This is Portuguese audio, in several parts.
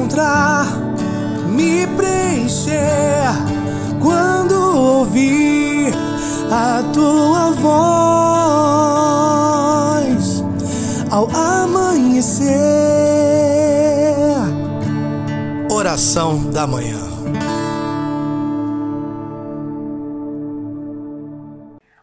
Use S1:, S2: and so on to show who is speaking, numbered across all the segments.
S1: encontrar, me preencher quando ouvir a tua voz ao amanhecer. Oração da manhã.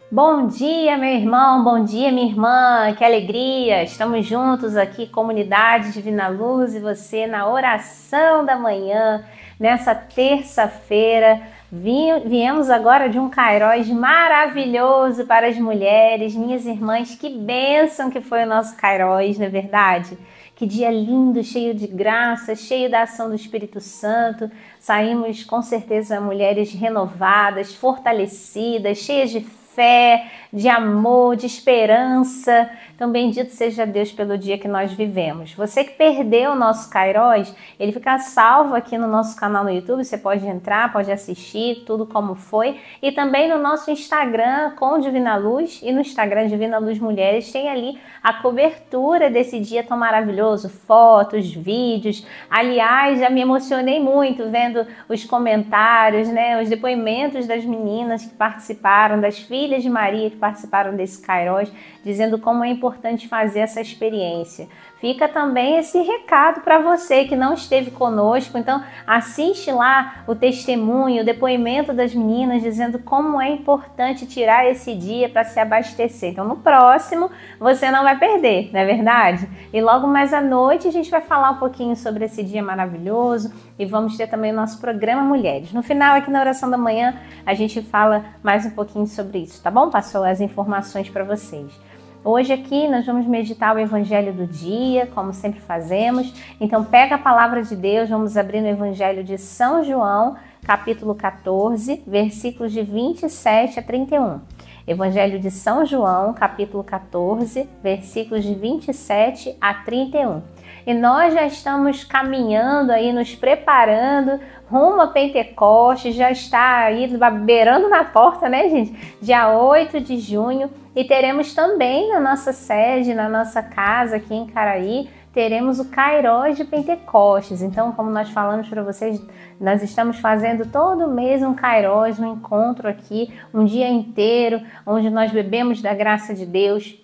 S2: Bom dia, meu irmão, bom dia, minha irmã, que alegria! Estamos juntos aqui, Comunidade Divina Luz, e você na oração da manhã, nessa terça-feira. Viemos agora de um Kairos maravilhoso para as mulheres, minhas irmãs, que bênção que foi o nosso Kairos, não é verdade? Que dia lindo, cheio de graça, cheio da ação do Espírito Santo. Saímos com certeza mulheres renovadas, fortalecidas, cheias de fé, de amor, de esperança. Então, bendito seja Deus pelo dia que nós vivemos. Você que perdeu o nosso Kairos, ele fica salvo aqui no nosso canal no YouTube. Você pode entrar, pode assistir tudo como foi. E também no nosso Instagram com Divina Luz e no Instagram Divina Luz Mulheres tem ali a cobertura desse dia tão maravilhoso, fotos, vídeos. Aliás, já me emocionei muito vendo os comentários, né, os depoimentos das meninas que participaram, das filhas de Maria que participaram desse Kairos, dizendo como é importante fazer essa experiência. Fica também esse recado para você que não esteve conosco, então assiste lá o testemunho, o depoimento das meninas, dizendo como é importante tirar esse dia para se abastecer. Então no próximo você não vai perder, não é verdade? E logo mais à noite a gente vai falar um pouquinho sobre esse dia maravilhoso e vamos ter também o nosso programa Mulheres. No final, aqui na oração da manhã, a gente fala mais um pouquinho sobre isso, tá bom? Passou as informações para vocês. Hoje aqui nós vamos meditar o Evangelho do dia, como sempre fazemos. Então pega a palavra de Deus, vamos abrir no Evangelho de São João, capítulo 14, versículos de 27 a 31. Evangelho de São João, capítulo 14, versículos de 27 a 31. E nós já estamos caminhando aí, nos preparando rumo a Pentecostes, já está aí beirando na porta, né, gente? Dia 8 de junho. E teremos também na nossa sede, na nossa casa aqui em Caraí, teremos o Kairos de Pentecostes. Então, como nós falamos para vocês, nós estamos fazendo todo mês um Kairos, um encontro aqui, um dia inteiro, onde nós bebemos da graça de Deus,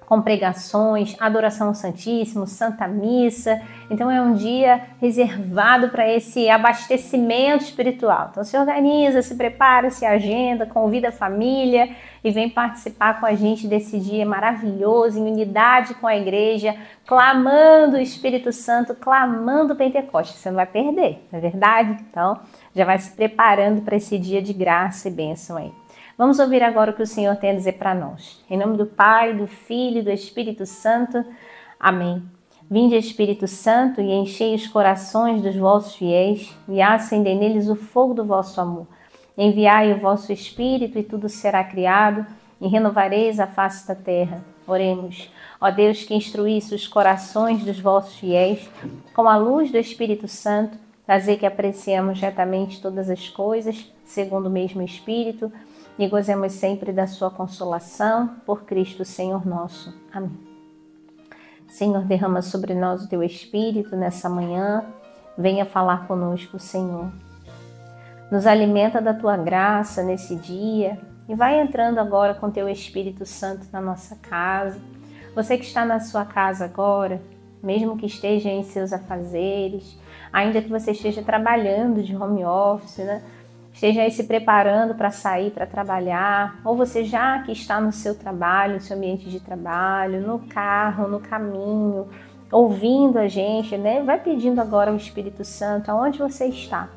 S2: com pregações, adoração ao Santíssimo, Santa Missa. Então é um dia reservado para esse abastecimento espiritual. Então se organiza, se prepara, se agenda, convida a família e vem participar com a gente desse dia maravilhoso, em unidade com a igreja, clamando o Espírito Santo, clamando o Pentecostes. Você não vai perder, não é verdade? Então já vai se preparando para esse dia de graça e bênção aí. Vamos ouvir agora o que o Senhor tem a dizer para nós. Em nome do Pai, do Filho e do Espírito Santo. Amém. Vinde, Espírito Santo, e enchei os corações dos vossos fiéis, e acendei neles o fogo do vosso amor. Enviai o vosso Espírito, e tudo será criado, e renovareis a face da terra. Oremos. Ó Deus, que instruísse os corações dos vossos fiéis, com a luz do Espírito Santo, fazer que apreciemos retamente todas as coisas, segundo o mesmo Espírito, e gozemos sempre da sua consolação, por Cristo Senhor nosso. Amém. Senhor, derrama sobre nós o teu Espírito nessa manhã, venha falar conosco, Senhor. Nos alimenta da tua graça nesse dia e vai entrando agora com teu Espírito Santo na nossa casa. Você que está na sua casa agora, mesmo que esteja em seus afazeres, ainda que você esteja trabalhando de home office, né? Esteja aí se preparando para sair, para trabalhar, ou você já que está no seu trabalho, no seu ambiente de trabalho, no carro, no caminho, ouvindo a gente, né? Vai pedindo agora ao Espírito Santo, aonde você está,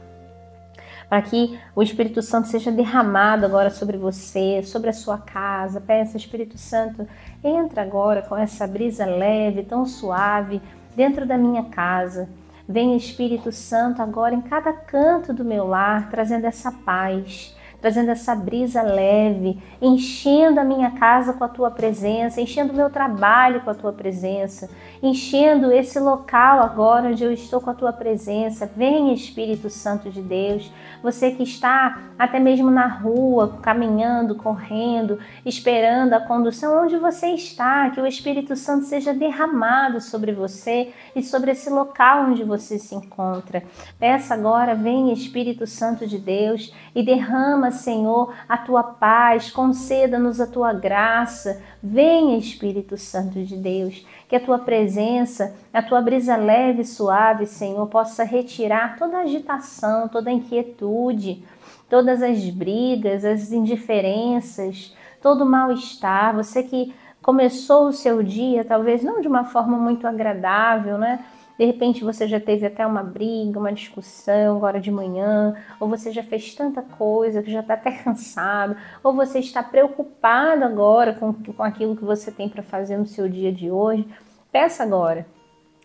S2: para que o Espírito Santo seja derramado agora sobre você, sobre a sua casa. Peça, Espírito Santo, entra agora com essa brisa leve, tão suave, dentro da minha casa. Vem, Espírito Santo, agora em cada canto do meu lar, trazendo essa paz, trazendo essa brisa leve, enchendo a minha casa com a tua presença, enchendo o meu trabalho com a tua presença, enchendo esse local agora onde eu estou com a tua presença. Vem, Espírito Santo de Deus, você que está até mesmo na rua, caminhando, correndo, esperando a condução, onde você está, que o Espírito Santo seja derramado sobre você e sobre esse local onde você se encontra. Peça agora, vem, Espírito Santo de Deus, e derrama, Senhor, a tua paz, conceda-nos a tua graça. Vem, Espírito Santo de Deus, que a tua presença, a tua brisa leve e suave, Senhor, possa retirar toda a agitação, toda a inquietude, todas as brigas, as indiferenças, todo o mal-estar. Você que começou o seu dia, talvez não de uma forma muito agradável, né? De repente você já teve até uma briga, uma discussão agora de manhã, ou você já fez tanta coisa que já está até cansado, ou você está preocupado agora com aquilo que você tem para fazer no seu dia de hoje. Peça agora,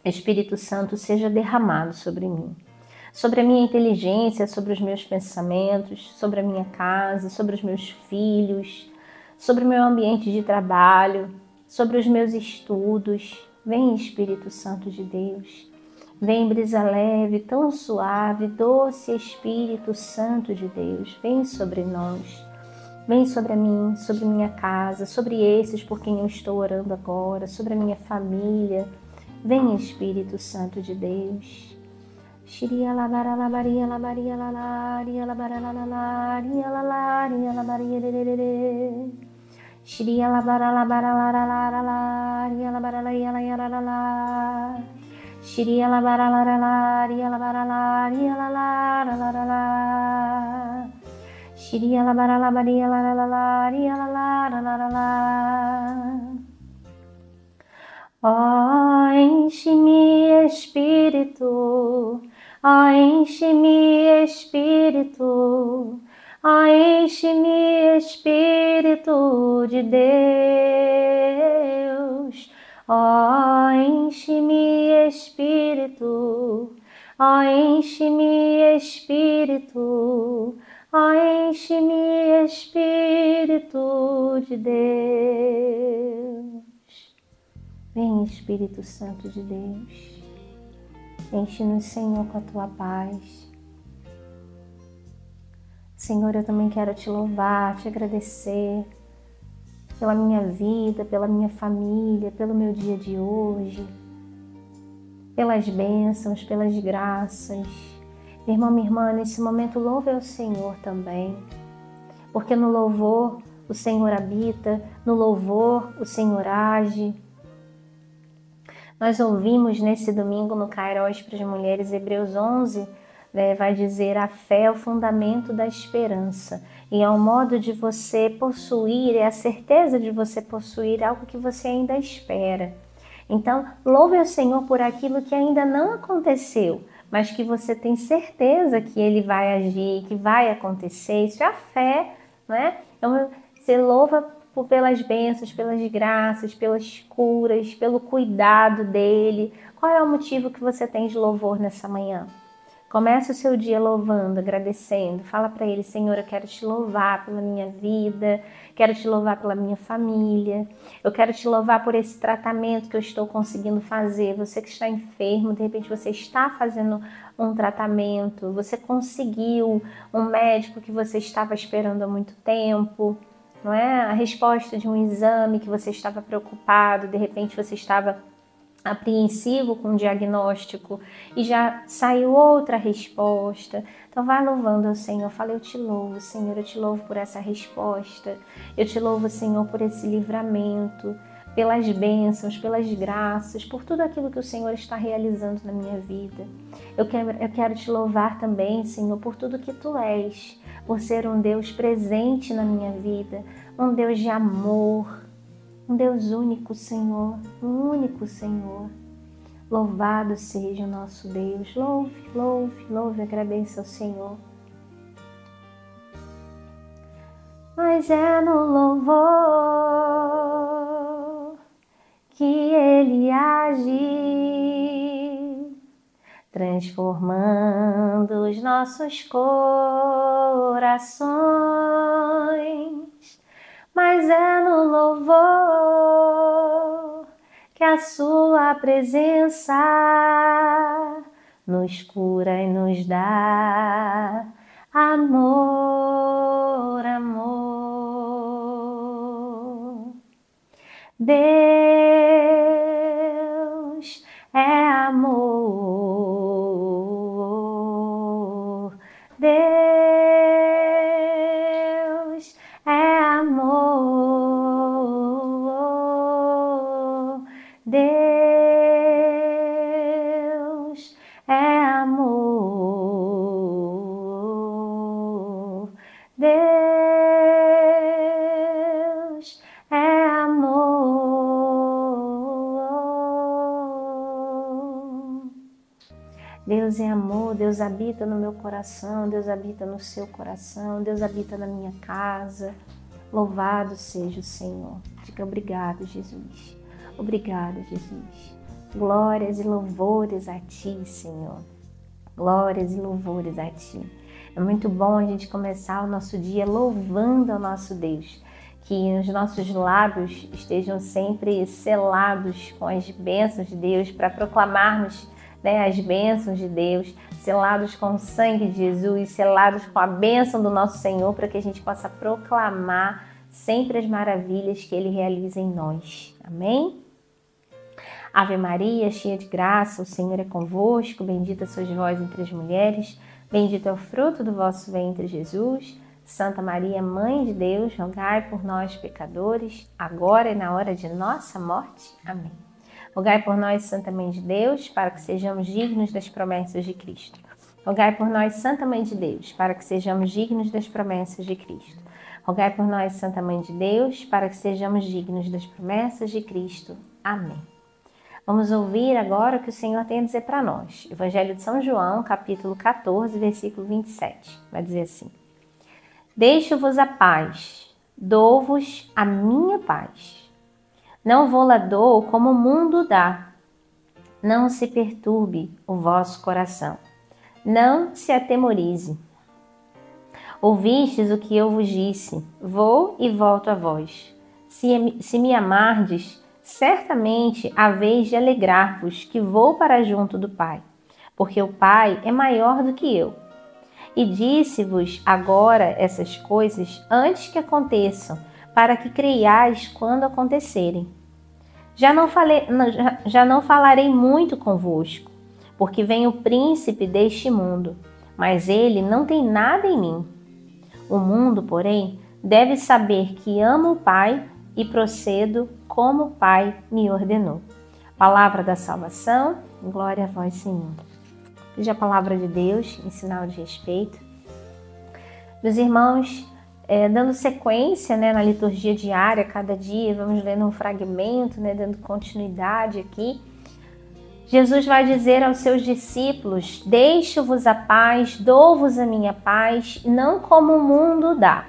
S2: Espírito Santo, seja derramado sobre mim, sobre a minha inteligência, sobre os meus pensamentos, sobre a minha casa, sobre os meus filhos, sobre o meu ambiente de trabalho, sobre os meus estudos. Vem, Espírito Santo de Deus, vem, brisa leve, tão suave, doce Espírito Santo de Deus, vem sobre nós, vem sobre mim, sobre minha casa, sobre esses por quem eu estou orando agora, sobre a minha família. Vem, Espírito Santo de Deus. Shiria la bara la baria la baria la laria la bara la laria la laria la baria de. Shria la bara la bara la la la la ria la bara la ya la la. Shria la bara la la ria la bara la ria la la. Shria la bara la baria la la ria la la. Ó, enche-me, Espírito, ó, enche-me, Espírito. Ó, enche-me, Espírito de Deus. Ó, enche-me, Espírito. Ó, enche-me, Espírito. Ó, enche-me, Espírito de Deus. Vem, Espírito Santo de Deus. Enche-nos, Senhor, com a tua paz. Senhor, eu também quero te louvar, te agradecer pela minha vida, pela minha família, pelo meu dia de hoje, pelas bênçãos, pelas graças. Meu irmão, minha irmã, nesse momento louve ao Senhor também, porque no louvor o Senhor habita, no louvor o Senhor age. Nós ouvimos nesse domingo no Kairos para as Mulheres, Hebreus 11, vai dizer: a fé é o fundamento da esperança e é um modo de você possuir, é a certeza de você possuir algo que você ainda espera. Então, louve ao Senhor por aquilo que ainda não aconteceu, mas que você tem certeza que Ele vai agir, que vai acontecer. Isso é a fé, não é? Então, você louva pelas bênçãos, pelas graças, pelas curas, pelo cuidado dEle. Qual é o motivo que você tem de louvor nessa manhã? Comece o seu dia louvando, agradecendo. Fala para Ele: Senhor, eu quero te louvar pela minha vida, quero te louvar pela minha família, eu quero te louvar por esse tratamento que eu estou conseguindo fazer. Você que está enfermo, de repente você está fazendo um tratamento, você conseguiu um médico que você estava esperando há muito tempo, não é? A resposta de um exame que você estava preocupado, de repente você estava apreensivo com o diagnóstico e já saiu outra resposta. Então vai louvando ao Senhor, fala: eu te louvo, Senhor, eu te louvo por essa resposta, eu te louvo, Senhor, por esse livramento, pelas bênçãos, pelas graças, por tudo aquilo que o Senhor está realizando na minha vida. Eu quero te louvar também, Senhor, por tudo que Tu és, por ser um Deus presente na minha vida, um Deus de amor, um Deus único, Senhor, um único Senhor. Louvado seja o nosso Deus. Louve, louve, louve, agradeça ao Senhor. Mas é no louvor que Ele age. transformando os nossos corações. Mas é no louvor que a sua presença nos cura e nos dá amor, amor. Deus é amor. Deus é amor. Deus é amor. Deus é amor. Deus é amor, Deus habita no meu coração, Deus habita no seu coração, Deus habita na minha casa. Louvado seja o Senhor. Diga obrigado, Jesus. Obrigado, Jesus. Glórias e louvores a Ti, Senhor. Glórias e louvores a Ti. É muito bom a gente começar o nosso dia louvando ao nosso Deus. Que os nossos lábios estejam sempre selados com as bênçãos de Deus para proclamarmos, né, as bênçãos de Deus, selados com o sangue de Jesus, selados com a bênção do nosso Senhor, para que a gente possa proclamar sempre as maravilhas que Ele realiza em nós. Amém? Ave Maria, cheia de graça, o Senhor é convosco, bendita sois vós entre as mulheres, bendito é o fruto do vosso ventre, Jesus. Santa Maria, Mãe de Deus, rogai por nós, pecadores, agora e na hora de nossa morte. Amém. Rogai por nós, Santa Mãe de Deus, para que sejamos dignos das promessas de Cristo. Rogai por nós, Santa Mãe de Deus, para que sejamos dignos das promessas de Cristo. Rogai por nós, Santa Mãe de Deus, para que sejamos dignos das promessas de Cristo. Amém. Vamos ouvir agora o que o Senhor tem a dizer para nós. Evangelho de São João, capítulo 14, versículo 27. Vai dizer assim: Deixo-vos a paz, dou-vos a minha paz. Não vou-la dou como o mundo dá. Não se perturbe o vosso coração. Não se atemorize. Ouvistes o que eu vos disse, vou e volto a vós. Se me amardes, certamente haveis de alegrar-vos que vou para junto do Pai, porque o Pai é maior do que eu. E disse-vos agora essas coisas antes que aconteçam, para que creiais quando acontecerem. Já não falarei muito convosco, porque vem o príncipe deste mundo, mas ele não tem nada em mim. O mundo, porém, deve saber que amo o Pai e procedo como o Pai me ordenou. Palavra da salvação, glória a vós, Senhor. Seja a palavra de Deus em sinal de respeito. Meus irmãos, dando sequência, né, na liturgia diária, cada dia vamos lendo um fragmento, né, dando continuidade aqui. Jesus vai dizer aos seus discípulos: deixo-vos a paz, dou-vos a minha paz, não como o mundo dá.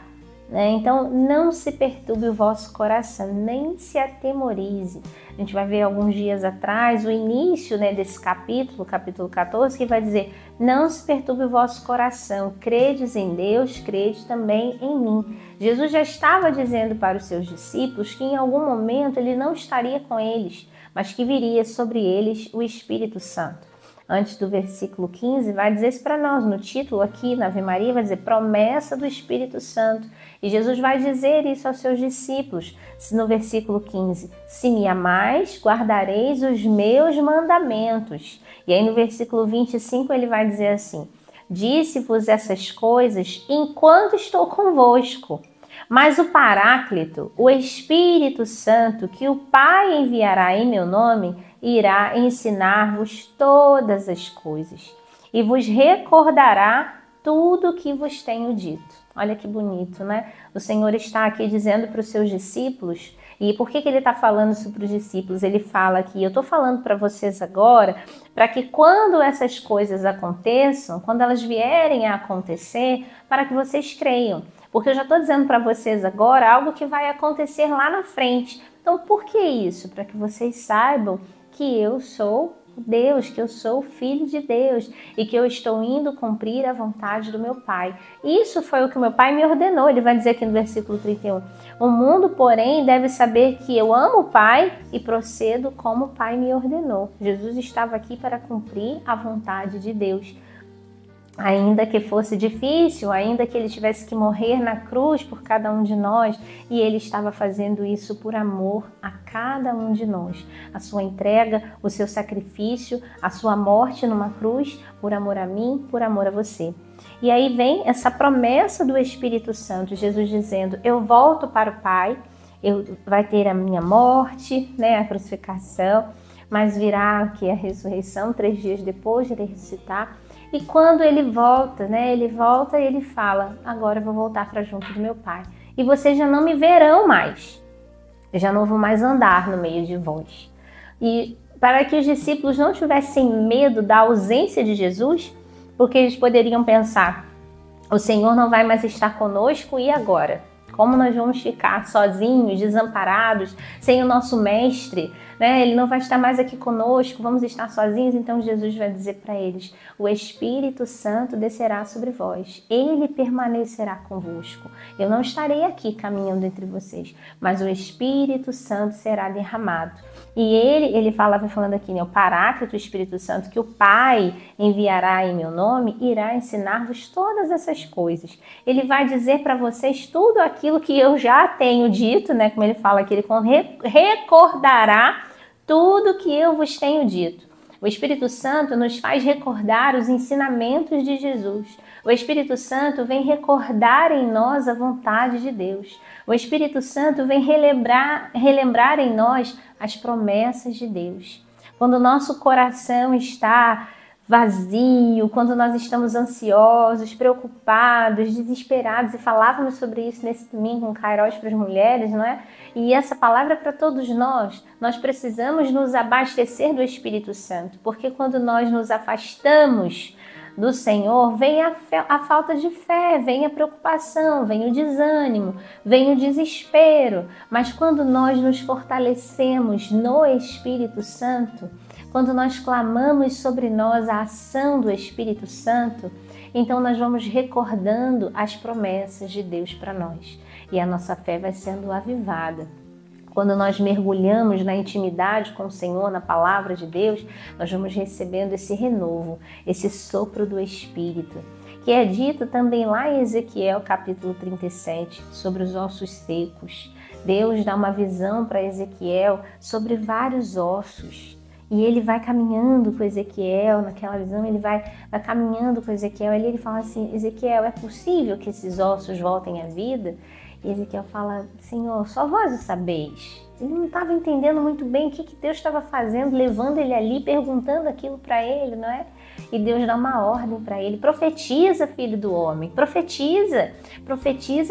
S2: Então, não se perturbe o vosso coração, nem se atemorize. A gente vai ver alguns dias atrás o início, né, desse capítulo 14, que vai dizer: não se perturbe o vosso coração, credes em Deus, crede também em mim. Jesus já estava dizendo para os seus discípulos que em algum momento ele não estaria com eles, mas que viria sobre eles o Espírito Santo. Antes do versículo 15, vai dizer isso para nós, no título aqui, na Ave Maria, vai dizer promessa do Espírito Santo. E Jesus vai dizer isso aos seus discípulos, no versículo 15, se me amais, guardareis os meus mandamentos. E aí no versículo 25 ele vai dizer assim, disse-vos essas coisas enquanto estou convosco. Mas o Paráclito, o Espírito Santo, que o Pai enviará em meu nome, irá ensinar-vos todas as coisas e vos recordará tudo o que vos tenho dito. Olha que bonito, né? O Senhor está aqui dizendo para os seus discípulos. E por que ele está falando isso para os discípulos? Ele fala aqui, eu estou falando para vocês agora, para que quando essas coisas aconteçam, quando elas vierem a acontecer, para que vocês creiam. Porque eu já estou dizendo para vocês agora algo que vai acontecer lá na frente. Então, por que isso? Para que vocês saibam que eu sou Deus, que eu sou o Filho de Deus e que eu estou indo cumprir a vontade do meu Pai. Isso foi o que o meu Pai me ordenou. Ele vai dizer aqui no versículo 31. O mundo, porém, deve saber que eu amo o Pai e procedo como o Pai me ordenou. Jesus estava aqui para cumprir a vontade de Deus. Ainda que fosse difícil, ainda que ele tivesse que morrer na cruz por cada um de nós, e ele estava fazendo isso por amor a cada um de nós. A sua entrega, o seu sacrifício, a sua morte numa cruz, por amor a mim, por amor a você. E aí vem essa promessa do Espírito Santo, Jesus dizendo, eu volto para o Pai, vai ter a minha morte, né, a crucificação, mas virá aqui a ressurreição, 3 dias depois de ele ressuscitar. E quando ele volta, né? Ele volta e ele fala, agora eu vou voltar para junto do meu Pai. E vocês já não me verão mais. Eu já não vou mais andar no meio de vós. E para que os discípulos não tivessem medo da ausência de Jesus, porque eles poderiam pensar, o Senhor não vai mais estar conosco, e agora? Como nós vamos ficar sozinhos, desamparados, sem o nosso mestre, né? Ele não vai estar mais aqui conosco, vamos estar sozinhos. Então Jesus vai dizer para eles, o Espírito Santo descerá sobre vós, ele permanecerá convosco. Eu não estarei aqui caminhando entre vocês, mas o Espírito Santo será derramado. E ele vai falando aqui, né, o Paráclito, o Espírito Santo, que o Pai enviará em meu nome, irá ensinar-vos todas essas coisas. Ele vai dizer para vocês tudo aquilo que eu já tenho dito, né, como ele fala aqui, ele recordará tudo que eu vos tenho dito. O Espírito Santo nos faz recordar os ensinamentos de Jesus. O Espírito Santo vem recordar em nós a vontade de Deus. O Espírito Santo vem relembrar em nós as promessas de Deus. Quando o nosso coração está vazio, quando nós estamos ansiosos, preocupados, desesperados, e falávamos sobre isso nesse domingo com Kairos para as mulheres, não é? E essa palavra é para todos nós precisamos nos abastecer do Espírito Santo, porque quando nós nos afastamos do Senhor, vem a falta de fé, vem a preocupação, vem o desânimo, vem o desespero, mas quando nós nos fortalecemos no Espírito Santo, quando nós clamamos sobre nós a ação do Espírito Santo, então nós vamos recordando as promessas de Deus para nós e a nossa fé vai sendo avivada. Quando nós mergulhamos na intimidade com o Senhor, na palavra de Deus, nós vamos recebendo esse renovo, esse sopro do Espírito, que é dito também lá em Ezequiel capítulo 37, sobre os ossos secos. Deus dá uma visão para Ezequiel sobre vários ossos. E ele vai caminhando com Ezequiel, naquela visão, ele vai caminhando com Ezequiel. Ali ele fala assim, Ezequiel, é possível que esses ossos voltem à vida? E Ezequiel fala, Senhor, só vós o sabeis. Ele não estava entendendo muito bem o que Deus estava fazendo, levando ele ali, perguntando aquilo para ele, não é? E Deus dá uma ordem para ele, profetiza, filho do homem, profetiza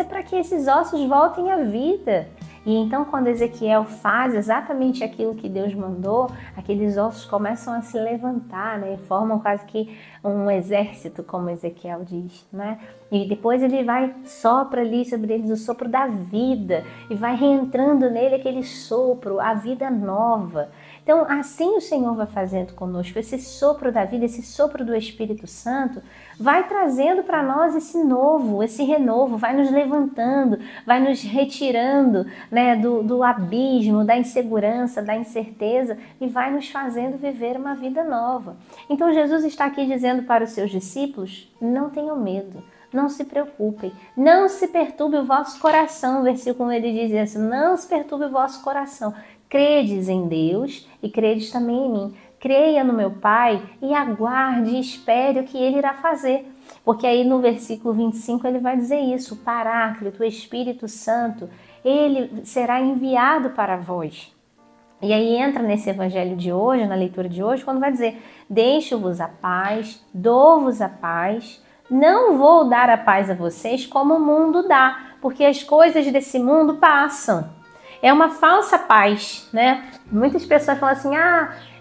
S2: para que esses ossos voltem à vida. E então quando Ezequiel faz exatamente aquilo que Deus mandou, aqueles ossos começam a se levantar, né? Formam quase que um exército, como Ezequiel diz, né? E depois ele sopra ali sobre eles o sopro da vida e vai reentrando nele aquele sopro, a vida nova. Então assim o Senhor vai fazendo conosco, esse sopro da vida, esse sopro do Espírito Santo vai trazendo para nós esse novo, esse renovo, vai nos levantando, vai nos retirando, né, do abismo, da insegurança, da incerteza e vai nos fazendo viver uma vida nova. Então Jesus está aqui dizendo para os seus discípulos, não tenham medo. Não se preocupem, não se perturbe o vosso coração. O versículo ele diz assim, não se perturbe o vosso coração. Credes em Deus e credes também em mim. Creia no meu Pai e aguarde e espere o que Ele irá fazer. Porque aí no versículo 25 ele vai dizer isso, o Paráclito, o Espírito Santo, ele será enviado para vós. E aí entra nesse evangelho de hoje, na leitura de hoje, quando vai dizer, deixo-vos a paz, dou-vos a paz, não vou dar a paz a vocês como o mundo dá, porque as coisas desse mundo passam. É uma falsa paz, né? Muitas pessoas falam assim,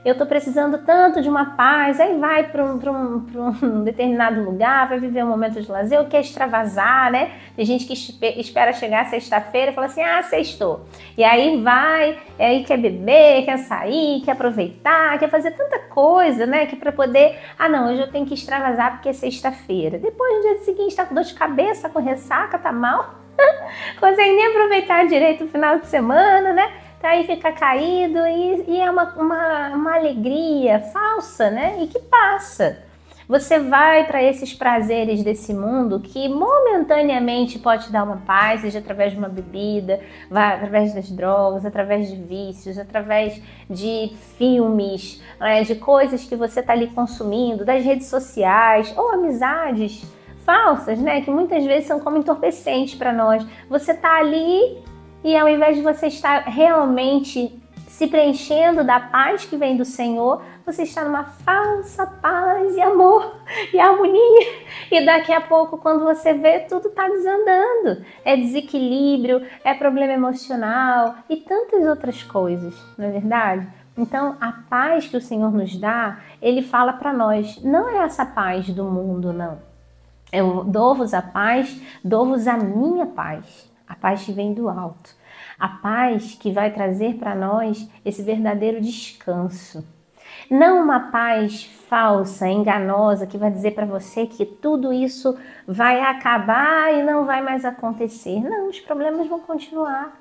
S2: eu estou precisando tanto de uma paz, aí vai para um determinado lugar, vai viver um momento de lazer, ou quer extravasar, né? Tem gente que espera chegar sexta-feira e fala assim, sextou. E aí vai, aí quer beber, quer sair, quer aproveitar, quer fazer tanta coisa, né? Que para poder, não, hoje eu tenho que extravasar porque é sexta-feira. Depois no dia seguinte tá com dor de cabeça, com ressaca, tá mal. Consegue nem aproveitar direito o final de semana, né? Aí fica caído e é uma alegria falsa, né? E que passa. Você vai para esses prazeres desse mundo que momentaneamente pode te dar uma paz, seja através de uma bebida, através das drogas, através de vícios, através de filmes, de coisas que você está ali consumindo, das redes sociais ou amizades falsas, né? Que muitas vezes são como entorpecentes para nós. Você está ali e ao invés de você estar realmente se preenchendo da paz que vem do Senhor, você está numa falsa paz e amor e harmonia. E daqui a pouco, quando você vê, tudo está desandando. É desequilíbrio, é problema emocional e tantas outras coisas, não é verdade? Então, a paz que o Senhor nos dá, Ele fala para nós, não é essa paz do mundo, não. Eu dou-vos a paz, dou-vos a minha paz. A paz que vem do alto. A paz que vai trazer para nós esse verdadeiro descanso. Não uma paz falsa, enganosa, que vai dizer para você que tudo isso vai acabar e não vai mais acontecer. Não, os problemas vão continuar.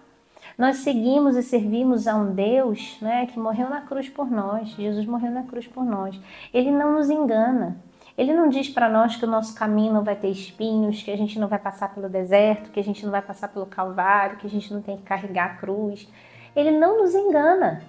S2: Nós seguimos e servimos a um Deus, né, que morreu na cruz por nós. Jesus morreu na cruz por nós. Ele não nos engana. Ele não diz para nós que o nosso caminho não vai ter espinhos, que a gente não vai passar pelo deserto, que a gente não vai passar pelo Calvário, que a gente não tem que carregar a cruz. Ele não nos engana.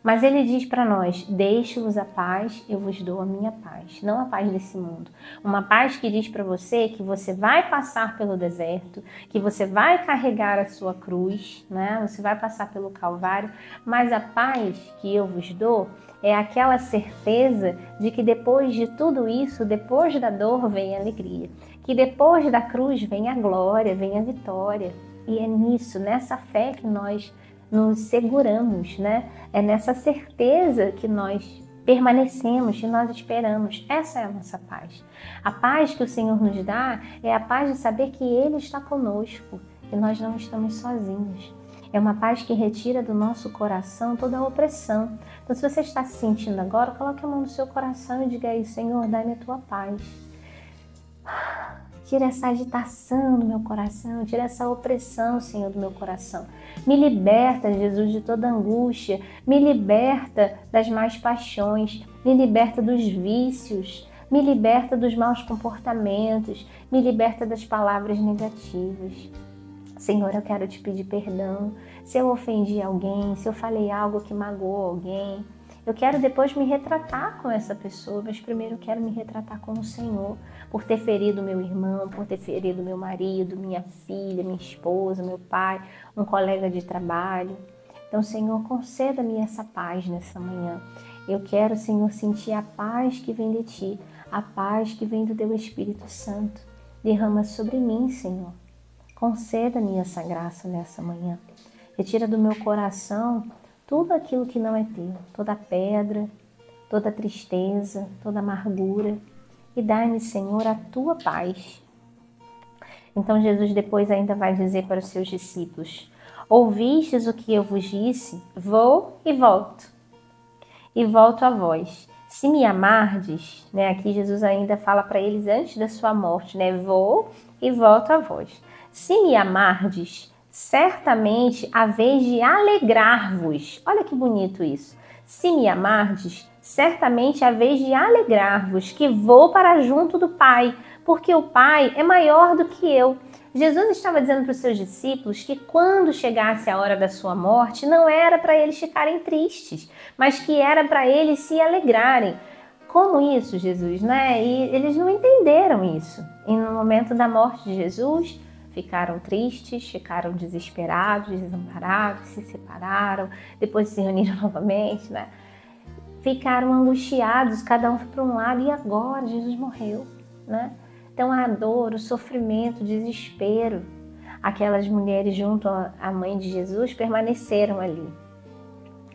S2: Mas Ele diz para nós, deixo-vos a paz, eu vos dou a minha paz. Não a paz desse mundo. Uma paz que diz para você que você vai passar pelo deserto, que você vai carregar a sua cruz, né? Você vai passar pelo Calvário, mas a paz que eu vos dou é aquela certeza de que depois de tudo isso, depois da dor vem a alegria. Que depois da cruz vem a glória, vem a vitória. E é nisso, nessa fé que nós nos seguramos, né? É nessa certeza que nós permanecemos, que nós esperamos. Essa é a nossa paz. A paz que o Senhor nos dá é a paz de saber que Ele está conosco, que nós não estamos sozinhos. É uma paz que retira do nosso coração toda a opressão. Então, se você está se sentindo agora, coloque a mão no seu coração e diga aí, Senhor, dá-me a tua paz. Tira essa agitação do meu coração, tira essa opressão, Senhor, do meu coração. Me liberta, Jesus, de toda angústia. Me liberta das más paixões. Me liberta dos vícios. Me liberta dos maus comportamentos. Me liberta das palavras negativas. Senhor, eu quero te pedir perdão se eu ofendi alguém, se eu falei algo que magoou alguém. Eu quero depois me retratar com essa pessoa, mas primeiro eu quero me retratar com o Senhor, por ter ferido meu irmão, por ter ferido meu marido, minha filha, minha esposa, meu pai, um colega de trabalho. Então, Senhor, conceda-me essa paz nessa manhã. Eu quero, Senhor, sentir a paz que vem de Ti, a paz que vem do Teu Espírito Santo. Derrama sobre mim, Senhor. Conceda-me essa graça nessa manhã. Retira do meu coração tudo aquilo que não é teu, toda pedra, toda tristeza, toda amargura. E dai-me, Senhor, a tua paz. Então Jesus depois ainda vai dizer para os seus discípulos: ouvistes o que eu vos disse? Vou e volto. E volto a vós. Se me amardes, né? Aqui Jesus ainda fala para eles antes da sua morte, né? Vou e volto a vós. Se me amardes, certamente a vez de alegrar-vos. Olha que bonito isso. Se me amardes, certamente a vez de alegrar-vos, que vou para junto do Pai, porque o Pai é maior do que eu. Jesus estava dizendo para os seus discípulos que quando chegasse a hora da sua morte, não era para eles ficarem tristes, mas que era para eles se alegrarem. Como isso, Jesus, né? E eles não entenderam isso. E no momento da morte de Jesus, ficaram tristes, ficaram desesperados, desamparados, se separaram, depois se reuniram novamente, né? Ficaram angustiados, cada um foi para um lado, e agora Jesus morreu, né? Então a dor, o sofrimento, o desespero, aquelas mulheres junto à mãe de Jesus permaneceram ali,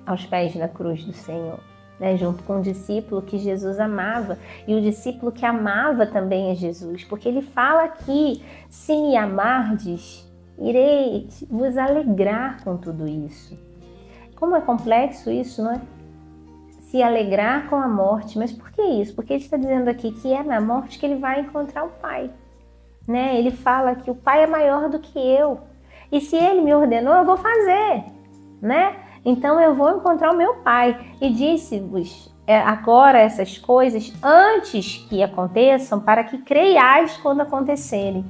S2: aos pés da cruz do Senhor. né, junto com o discípulo que Jesus amava, e o discípulo que amava também a Jesus, porque ele fala aqui: se me amardes, irei vos alegrar com tudo isso. Como é complexo isso, não é? Se alegrar com a morte. Mas por que isso? Porque ele está dizendo aqui que é na morte que ele vai encontrar o Pai, né? Ele fala que o Pai é maior do que eu, e se ele me ordenou, eu vou fazer, né? Então eu vou encontrar o meu Pai. E disse-vos agora essas coisas antes que aconteçam, para que creiais quando acontecerem.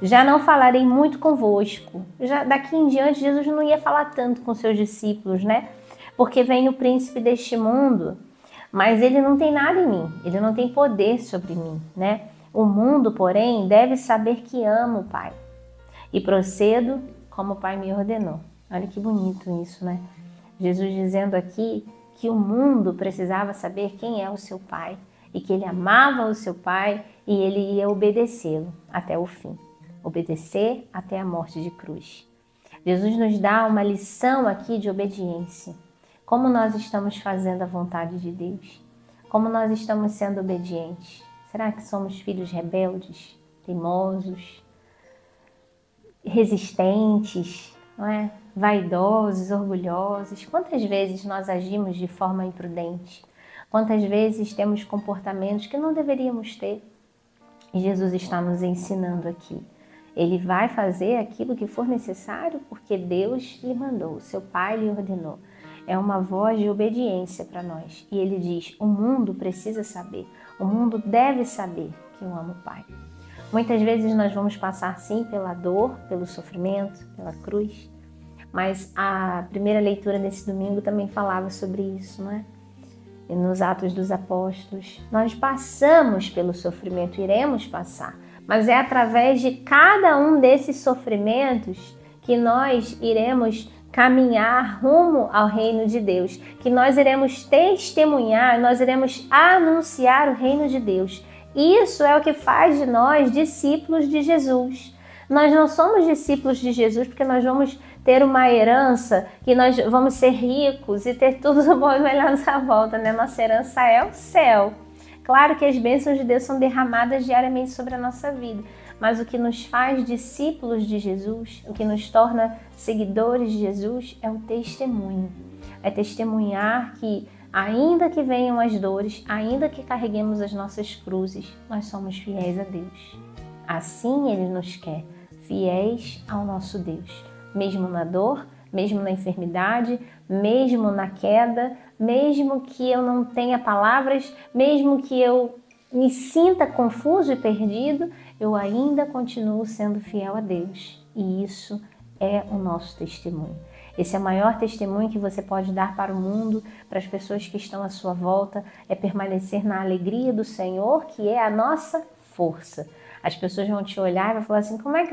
S2: Já não falarei muito convosco. Já daqui em diante, Jesus não ia falar tanto com seus discípulos, né? Porque vem o príncipe deste mundo, mas ele não tem nada em mim, ele não tem poder sobre mim, né? O mundo, porém, deve saber que amo o Pai e procedo como o Pai me ordenou. Olha que bonito isso, né? Jesus dizendo aqui que o mundo precisava saber quem é o seu Pai e que ele amava o seu Pai e ele ia obedecê-lo até o fim. Obedecer até a morte de cruz. Jesus nos dá uma lição aqui de obediência. Como nós estamos fazendo a vontade de Deus? Como nós estamos sendo obedientes? Será que somos filhos rebeldes, teimosos, resistentes, não é? Vaidosos, orgulhosos? Quantas vezes nós agimos de forma imprudente? Quantas vezes temos comportamentos que não deveríamos ter? E Jesus está nos ensinando aqui. Ele vai fazer aquilo que for necessário porque Deus lhe mandou, o seu Pai lhe ordenou. É uma voz de obediência para nós. E ele diz: o mundo precisa saber, o mundo deve saber que eu amo o Pai. Muitas vezes nós vamos passar sim pela dor, pelo sofrimento, pela cruz. Mas a primeira leitura desse domingo também falava sobre isso, não é? E nos Atos dos Apóstolos, nós passamos pelo sofrimento, iremos passar. Mas é através de cada um desses sofrimentos que nós iremos caminhar rumo ao reino de Deus, que nós iremos testemunhar, nós iremos anunciar o reino de Deus. Isso é o que faz de nós discípulos de Jesus. Nós não somos discípulos de Jesus porque nós vamos ter uma herança, que nós vamos ser ricos e ter tudo bom e melhor à nossa volta, né? Nossa herança é o céu. Claro que as bênçãos de Deus são derramadas diariamente sobre a nossa vida, mas o que nos faz discípulos de Jesus, o que nos torna seguidores de Jesus é o testemunho. É testemunhar que, ainda que venham as dores, ainda que carreguemos as nossas cruzes, nós somos fiéis a Deus. Assim Ele nos quer, fiéis ao nosso Deus. Mesmo na dor, mesmo na enfermidade, mesmo na queda, mesmo que eu não tenha palavras, mesmo que eu me sinta confuso e perdido, eu ainda continuo sendo fiel a Deus. E isso é o nosso testemunho. Esse é o maior testemunho que você pode dar para o mundo, para as pessoas que estão à sua volta, é permanecer na alegria do Senhor, que é a nossa força. As pessoas vão te olhar e vão falar assim: como é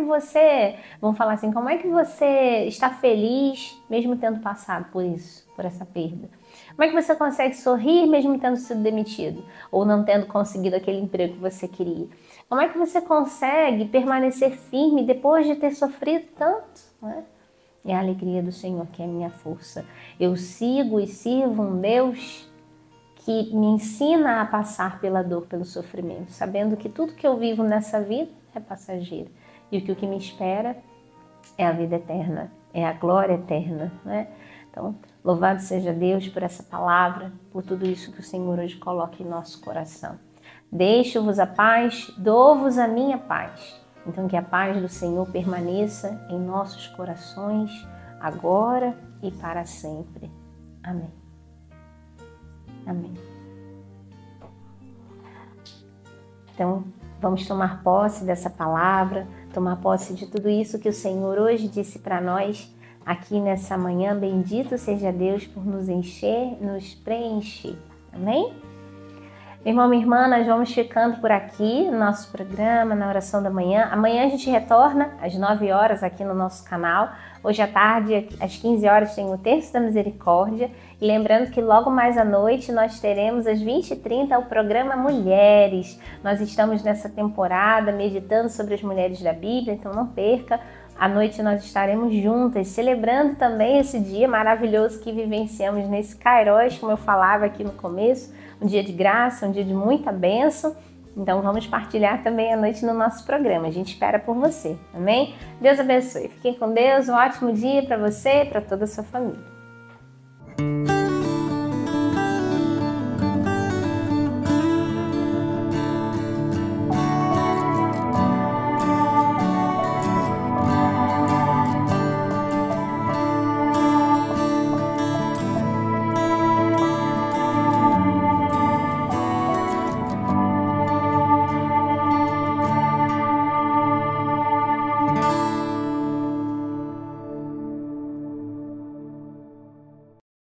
S2: que você está feliz mesmo tendo passado por isso, por essa perda? Como é que você consegue sorrir mesmo tendo sido demitido ou não tendo conseguido aquele emprego que você queria? Como é que você consegue permanecer firme depois de ter sofrido tanto, né? É a alegria do Senhor que é a minha força. Eu sigo e sirvo um Deus que me ensina a passar pela dor, pelo sofrimento, sabendo que tudo que eu vivo nessa vida é passageiro e o que me espera é a vida eterna, é a glória eterna, né? Então, louvado seja Deus por essa palavra, por tudo isso que o Senhor hoje coloca em nosso coração. Deixo-vos a paz, dou-vos a minha paz. Então, que a paz do Senhor permaneça em nossos corações, agora e para sempre. Amém. Amém. Então, vamos tomar posse dessa palavra, tomar posse de tudo isso que o Senhor hoje disse para nós aqui nessa manhã. Bendito seja Deus por nos encher, nos preencher. Amém? Meu irmão, minha irmã, nós vamos ficando por aqui no nosso programa, na oração da manhã. Amanhã a gente retorna às 9 horas aqui no nosso canal. Hoje à tarde, às 15 horas, tem o Terço da Misericórdia. E lembrando que logo mais à noite nós teremos às 20h30 o programa Mulheres. Nós estamos nessa temporada meditando sobre as mulheres da Bíblia, então não perca. À noite nós estaremos juntas, celebrando também esse dia maravilhoso que vivenciamos nesse Kairos, como eu falava aqui no começo, um dia de graça, um dia de muita bênção. Então vamos partilhar também à noite no nosso programa. A gente espera por você, amém? Deus abençoe. Fiquem com Deus, um ótimo dia para você e para toda a sua família.